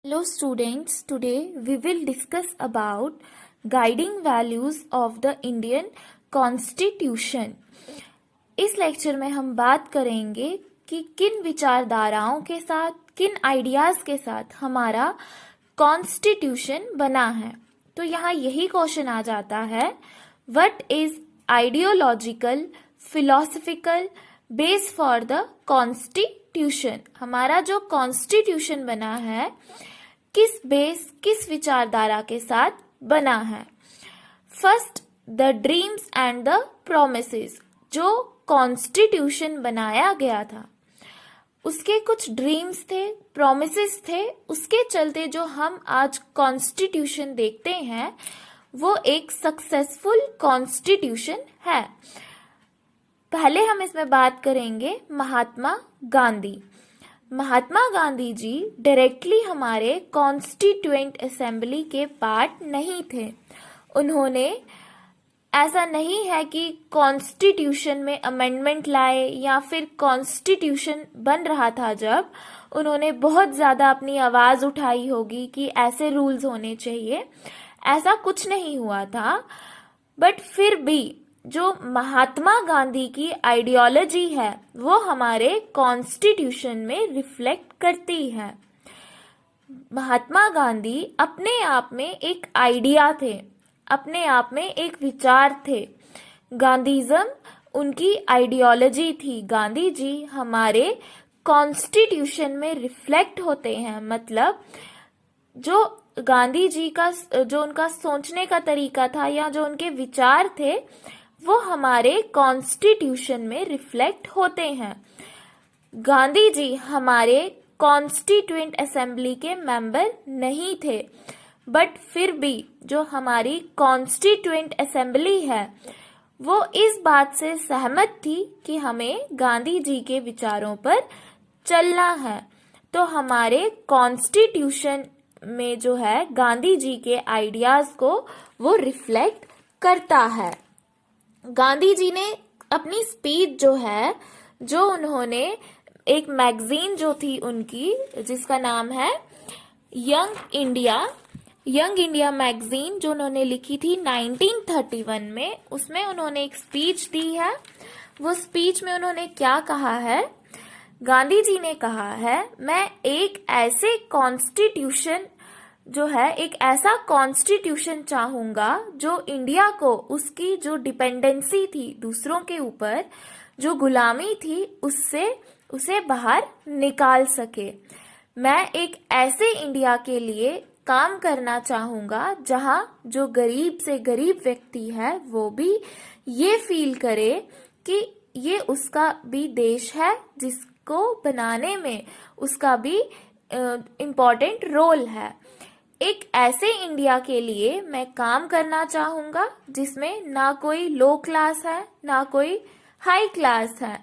Hello students, today we will discuss about guiding values of the Indian Constitution. इस lecture में हम बात करेंगे कि किन विचारधाराओं के साथ, किन आइडियाज के साथ हमारा कॉन्स्टिट्यूशन बना है। तो यहाँ यही क्वेश्चन आ जाता है, what is ideological philosophical base for the constitution. हमारा जो कॉन्स्टिट्यूशन बना है किस बेस, किस विचारधारा के साथ बना है। First, the dreams and the promises. जो कॉन्स्टिट्यूशन बनाया गया था उसके कुछ ड्रीम्स थे, प्रोमिसेस थे, उसके चलते जो हम आज कॉन्स्टिट्यूशन देखते हैं वो एक सक्सेसफुल कॉन्स्टिट्यूशन है। पहले हम इसमें बात करेंगे महात्मा गांधी। महात्मा गांधी जी डायरेक्टली हमारे कॉन्स्टिट्यूएंट असेंबली के पार्ट नहीं थे। उन्होंने ऐसा नहीं है कि कॉन्स्टिट्यूशन में अमेंडमेंट लाए या फिर कॉन्स्टिट्यूशन बन रहा था जब उन्होंने बहुत ज़्यादा अपनी आवाज़ उठाई होगी कि ऐसे रूल्स होने चाहिए, ऐसा कुछ नहीं हुआ था। बट फिर भी जो महात्मा गांधी की आइडियोलॉजी है वो हमारे कॉन्स्टिट्यूशन में रिफ्लेक्ट करती है। महात्मा गांधी अपने आप में एक आइडिया थे, अपने आप में एक विचार थे। गांधीज्म उनकी आइडियोलॉजी थी। गांधी जी हमारे कॉन्स्टिट्यूशन में रिफ्लेक्ट होते हैं। मतलब जो गांधी जी का जो उनका सोचने का तरीका था या जो उनके विचार थे वो हमारे कॉन्स्टिट्यूशन में रिफ्लेक्ट होते हैं। गांधी जी हमारे कॉन्स्टिट्यूएंट असेंबली के मेंबर नहीं थे, बट फिर भी जो हमारी कॉन्स्टिट्यूएंट असेंबली है वो इस बात से सहमत थी कि हमें गांधी जी के विचारों पर चलना है। तो हमारे कॉन्स्टिट्यूशन में जो है गांधी जी के आइडियाज को वो रिफ्लेक्ट करता है। गांधी जी ने अपनी स्पीच जो है, जो उन्होंने एक मैगजीन जो थी उनकी जिसका नाम है यंग इंडिया मैगजीन, जो उन्होंने लिखी थी 1931 में, उसमें उन्होंने एक स्पीच दी है। वो स्पीच में उन्होंने क्या कहा है? गांधी जी ने कहा है, मैं एक ऐसे कॉन्स्टिट्यूशन जो है, एक ऐसा कॉन्स्टिट्यूशन चाहूंगा जो इंडिया को उसकी जो डिपेंडेंसी थी दूसरों के ऊपर, जो गुलामी थी, उससे उसे बाहर निकाल सके। मैं एक ऐसे इंडिया के लिए काम करना चाहूंगा जहां जो गरीब से गरीब व्यक्ति है वो भी ये फील करे कि ये उसका भी देश है, जिसको बनाने में उसका भी इम्पोर्टेंट रोल है। एक ऐसे इंडिया के लिए मैं काम करना चाहूंगा जिसमें ना कोई लो क्लास है ना कोई हाई क्लास है,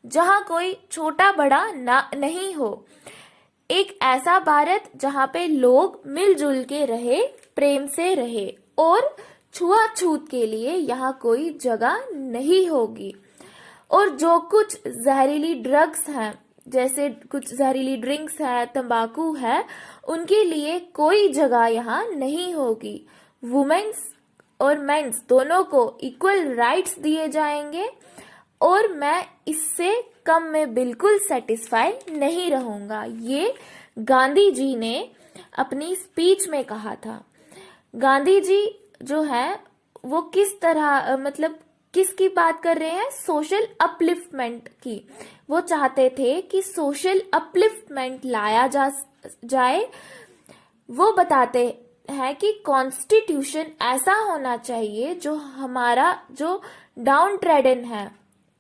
जहां कोई छोटा बड़ा ना नहीं हो। एक ऐसा भारत जहां पे लोग मिलजुल के रहे, प्रेम से रहे, और छुआछूत के लिए यहाँ कोई जगह नहीं होगी। और जो कुछ जहरीली ड्रग्स हैं, जैसे कुछ जहरीली ड्रिंक्स है, तंबाकू है, उनके लिए कोई जगह यहाँ नहीं होगी। वुमेन्स और मेंस दोनों को इक्वल राइट्स दिए जाएंगे और मैं इससे कम में बिल्कुल सेटिस्फाई नहीं रहूंगा। ये गांधी जी ने अपनी स्पीच में कहा था। गांधी जी जो है वो किस तरह, मतलब किसकी बात कर रहे हैं? सोशल अपलिफ्टमेंट की। वो चाहते थे कि सोशल अपलिफ्टमेंट लाया जाए। वो बताते हैं कि कॉन्स्टिट्यूशन ऐसा होना चाहिए जो हमारा जो डाउन ट्रेडन है,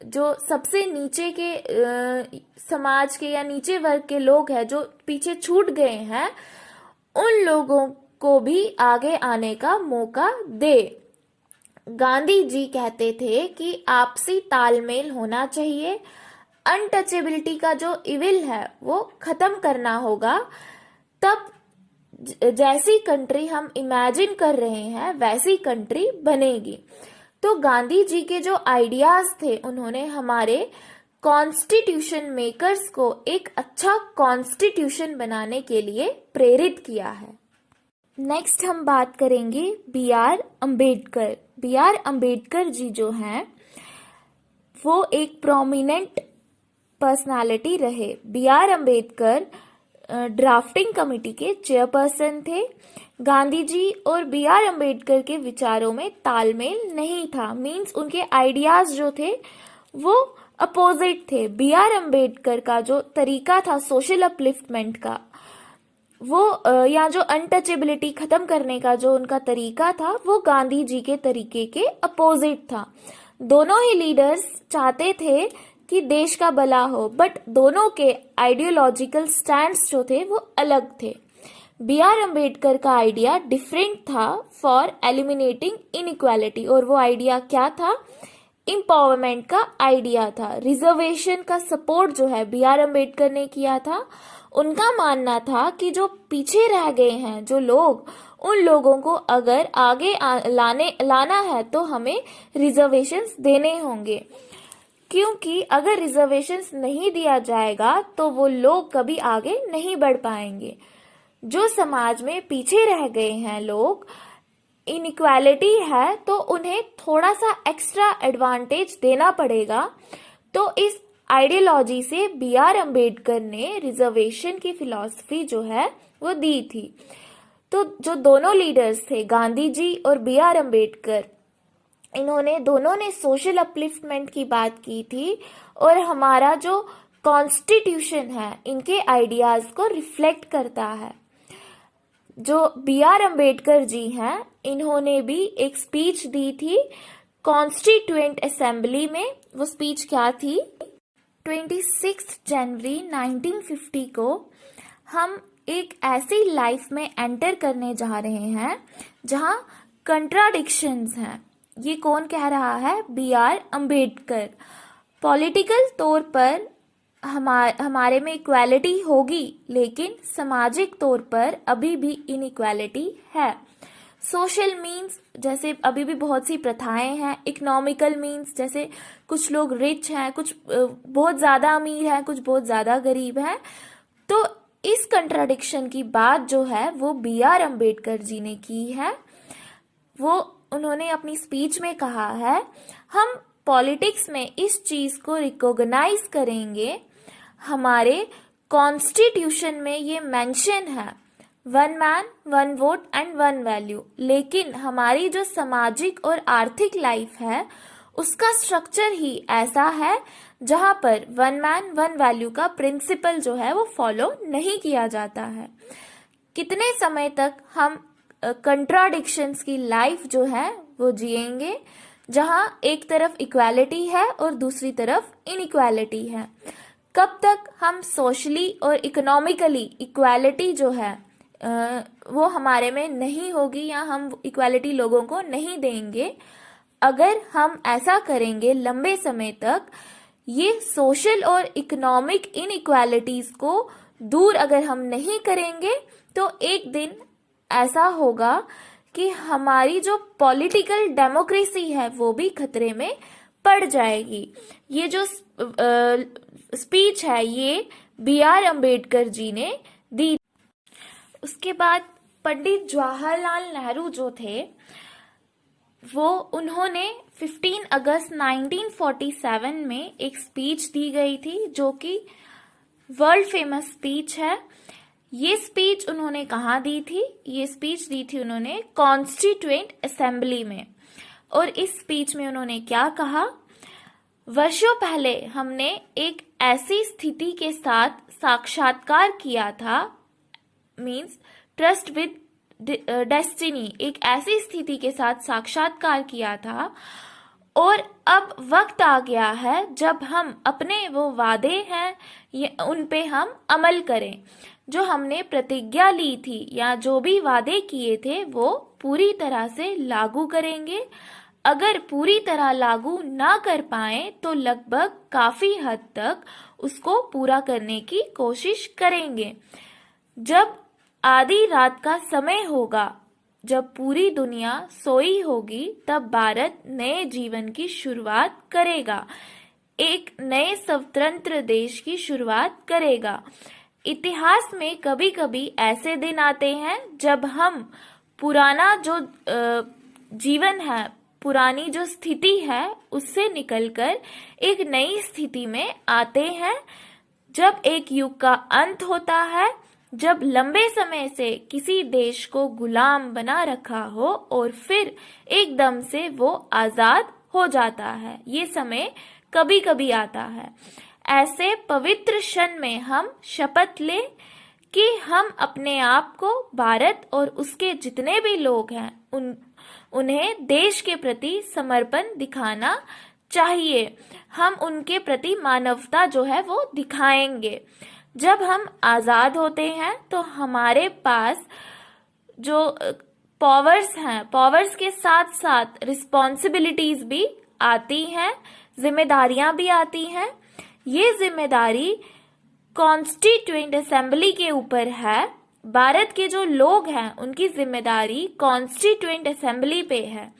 जो सबसे नीचे के समाज के या नीचे वर्ग के लोग हैं, जो पीछे छूट गए हैं, उन लोगों को भी आगे आने का मौका दे। गांधी जी कहते थे कि आपसी तालमेल होना चाहिए, अनटचेबिलिटी का जो इविल है वो खत्म करना होगा। तब जैसी कंट्री हम इमेजिन कर रहे हैं वैसी कंट्री बनेगी। तो गांधी जी के जो आइडियाज थे उन्होंने हमारे कॉन्स्टिट्यूशन मेकर्स को एक अच्छा कॉन्स्टिट्यूशन बनाने के लिए प्रेरित किया है। नेक्स्ट हम बात करेंगे B R Ambedkar. B R Ambedkar ji जो हैं वो एक प्रोमिनेंट पर्सनालिटी रहे। B R Ambedkar drafting committee के चेयरपर्सन थे। गांधी जी और बी आर अम्बेडकर के विचारों में तालमेल नहीं था, मीन्स उनके आइडियाज जो थे वो अपोजिट थे। बी आर अम्बेडकर का जो तरीका था सोशल अपलिफ्टमेंट का, वो या जो अनटचेबिलिटी खत्म करने का जो उनका तरीका था वो गांधी जी के तरीके के अपोजिट था। दोनों ही लीडर्स चाहते थे कि देश का भला हो, बट दोनों के आइडियोलॉजिकल स्टैंड्स जो थे वो अलग थे। बी आर अम्बेडकर का आइडिया डिफरेंट था फॉर एलिमिनेटिंग इनइक्वालिटी, और वो आइडिया क्या था? एम्पावरमेंट का आइडिया था। रिजर्वेशन का सपोर्ट जो है बी आर अम्बेडकर ने किया था। उनका मानना था कि जो पीछे रह गए हैं जो लोग, उन लोगों को अगर आगे लाना है तो हमें रिजर्वेशंस देने होंगे, क्योंकि अगर रिजर्वेशंस नहीं दिया जाएगा तो वो लोग कभी आगे नहीं बढ़ पाएंगे। जो समाज में पीछे रह गए हैं लोग, इनइक्वालिटी है, तो उन्हें थोड़ा सा एक्स्ट्रा एडवांटेज देना पड़ेगा। तो इस आइडियोलॉजी से बी आर अम्बेडकर ने रिजर्वेशन की फिलॉसफी जो है वो दी थी। तो जो दोनों लीडर्स थे, गांधी जी और बी आर अम्बेडकर, इन्होंने दोनों ने सोशल अपलिफ्टमेंट की बात की थी, और हमारा जो कॉन्स्टिट्यूशन है इनके आइडियाज को रिफ्लेक्ट करता है। जो बी आर अम्बेडकर जी हैं, इन्होंने भी एक स्पीच दी थी कॉन्स्टिट्यूएंट असेंबली में। वो स्पीच क्या थी? 26 जनवरी 1950 को हम एक ऐसी लाइफ में एंटर करने जा रहे हैं जहां कंट्राडिक्शंस हैं। ये कौन कह रहा है? B R Ambedkar. पॉलिटिकल तौर पर हमारे में इक्वालिटी होगी, लेकिन सामाजिक तौर पर अभी भी इनइक्वालिटी है। सोशल मीन्स जैसे अभी भी बहुत सी प्रथाएं हैं। इकोनॉमिकल मीन्स जैसे कुछ लोग रिच हैं, कुछ बहुत ज़्यादा अमीर हैं, कुछ बहुत ज़्यादा गरीब हैं। तो इस कंट्राडिक्शन की बात जो है वो बी आर अम्बेडकर जी ने की है। वो उन्होंने अपनी स्पीच में कहा है, हम पॉलिटिक्स में इस चीज़ को रिकॉग्नाइज करेंगे। हमारे कॉन्स्टिट्यूशन में ये मेंशन है, 1 मैन 1 वोट एंड 1 वैल्यू, लेकिन हमारी जो सामाजिक और आर्थिक लाइफ है उसका स्ट्रक्चर ही ऐसा है जहां पर 1 मैन 1 वैल्यू का प्रिंसिपल जो है वो फॉलो नहीं किया जाता है। कितने समय तक हम कंट्राडिक्शंस की लाइफ जो है वो जिएंगे, जहां एक तरफ इक्वालिटी है और दूसरी तरफ इनइक्वालिटी है? कब तक हम सोशली और इकोनॉमिकली इक्वालिटी जो है वो हमारे में नहीं होगी, या हम इक्वालिटी लोगों को नहीं देंगे? अगर हम ऐसा करेंगे लंबे समय तक, ये सोशल और इकोनॉमिक इनइक्वालिटीज को दूर अगर हम नहीं करेंगे, तो एक दिन ऐसा होगा कि हमारी जो पॉलिटिकल डेमोक्रेसी है वो भी खतरे में पड़ जाएगी। ये जो स्पीच है ये बी आर अम्बेडकर जी ने दी। उसके बाद पंडित जवाहरलाल नेहरू जो थे वो उन्होंने 15 अगस्त 1947 में एक स्पीच दी गई थी जो कि वर्ल्ड फेमस स्पीच है। ये स्पीच उन्होंने कहाँ दी थी? ये स्पीच दी थी उन्होंने कॉन्स्टिट्यूएंट असेंबली में। और इस स्पीच में उन्होंने क्या कहा? वर्षों पहले हमने एक ऐसी स्थिति के साथ साक्षात्कार किया था, मीन्स ट्रस्ट विद डेस्टिनी, एक ऐसी स्थिति के साथ साक्षात्कार किया था, और अब वक्त आ गया है जब हम अपने वो वादे हैं उन पे हम अमल करें। जो हमने प्रतिज्ञा ली थी या जो भी वादे किए थे वो पूरी तरह से लागू करेंगे। अगर पूरी तरह लागू ना कर पाए तो लगभग काफी हद तक उसको पूरा करने की कोशिश करेंगे। जब आधी रात का समय होगा, जब पूरी दुनिया सोई होगी, तब भारत नए जीवन की शुरुआत करेगा। एक नए स्वतंत्र देश की शुरुआत करेगा। इतिहास में कभी कभी ऐसे दिन आते हैं जब हम पुराना जो जीवन है, पुरानी जो स्थिति है, उससे निकलकर एक नई स्थिति में आते हैं। जब एक युग का अंत होता है, जब लंबे समय से किसी देश को गुलाम बना रखा हो और फिर एकदम से वो आजाद हो जाता है, ये समय कभी कभी आता है। ऐसे पवित्र क्षण में हम शपथ लें कि हम अपने आप को भारत और उसके जितने भी लोग हैं उन्हें देश के प्रति समर्पण दिखाना चाहिए। हम उनके प्रति मानवता जो है वो दिखाएंगे। जब हम आजाद होते हैं तो हमारे पास जो पावर्स हैं, पावर्स के साथ साथ रिस्पॉन्सिबिलिटीज भी आती हैं, जिम्मेदारियां भी आती हैं। ये जिम्मेदारी कॉन्स्टिट्यूएंट असेंबली के ऊपर है। भारत के जो लोग हैं उनकी जिम्मेदारी कॉन्स्टिट्यूएंट असेंबली पे है।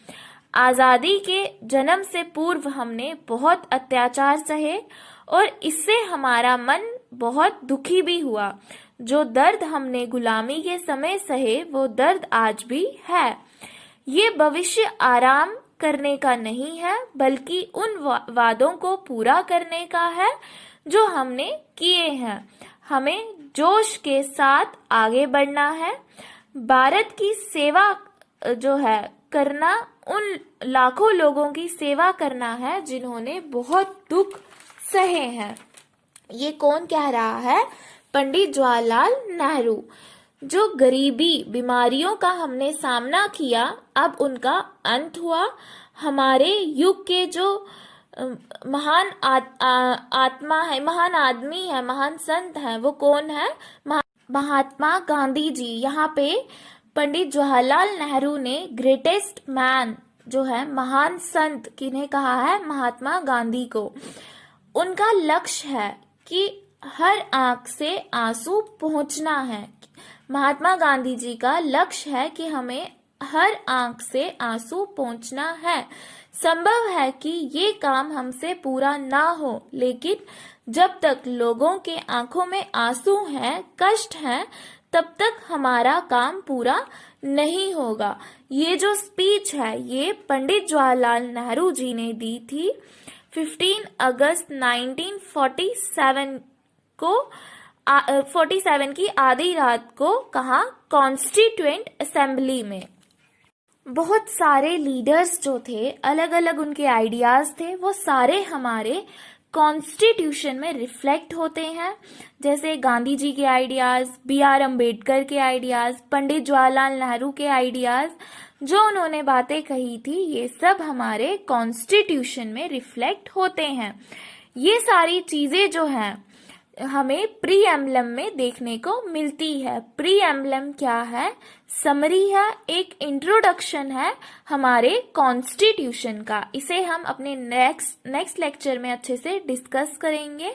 आजादी के जन्म से पूर्व हमने बहुत अत्याचार सहे और इससे हमारा मन बहुत दुखी भी हुआ। जो दर्द हमने गुलामी के समय सहे वो दर्द आज भी है। ये भविष्य आराम करने का नहीं है, बल्कि उन वादों को पूरा करने का है जो हमने किए हैं। हमें जोश के साथ आगे बढ़ना है। भारत की सेवा जो है करना, उन लाखों लोगों की सेवा करना है जिन्होंने बहुत दुख सहे हैं। ये कौन कह रहा है? पंडित जवाहरलाल नेहरू। जो गरीबी, बीमारियों का हमने सामना किया, अब उनका अंत हुआ। हमारे युग के जो महान आत्मा है, महान आदमी है, महान संत है, वो कौन है? महात्मा गांधी जी। यहाँ पे पंडित जवाहरलाल नेहरू ने ग्रेटेस्ट मैन जो है, महान संत किन्हें कहा है? महात्मा गांधी को। उनका लक्ष्य है कि हर आंख से आंसू पहुंचना है। महात्मा गांधी जी का लक्ष्य है कि हमें हर आंख से आंसू पहुंचना है। संभव है कि ये काम हमसे पूरा ना हो, लेकिन जब तक लोगों के आंखों में आंसू हैं, कष्ट हैं, तब तक हमारा काम पूरा नहीं होगा। ये जो स्पीच है ये पंडित जवाहरलाल नेहरू जी ने दी थी 15 अगस्त 1947 को 47 की आधी रात को, कहा कॉन्स्टिट्यूएंट असेंबली में। बहुत सारे लीडर्स जो थे, अलग अलग उनके आइडियाज थे, वो सारे हमारे कॉन्स्टिट्यूशन में रिफ्लेक्ट होते हैं। जैसे गांधी जी के आइडियाज, BR अम्बेडकर के आइडियाज, पंडित जवाहरलाल नेहरू के आइडियाज, जो उन्होंने बातें कही थी, ये सब हमारे कॉन्स्टिट्यूशन में रिफ्लेक्ट होते हैं। ये सारी चीजें जो हैं हमें प्री एम्बलम में देखने को मिलती है। प्री एम्बलम क्या है? समरी है, एक इंट्रोडक्शन है हमारे कॉन्स्टिट्यूशन का। इसे हम अपने नेक्स्ट लेक्चर में अच्छे से डिस्कस करेंगे।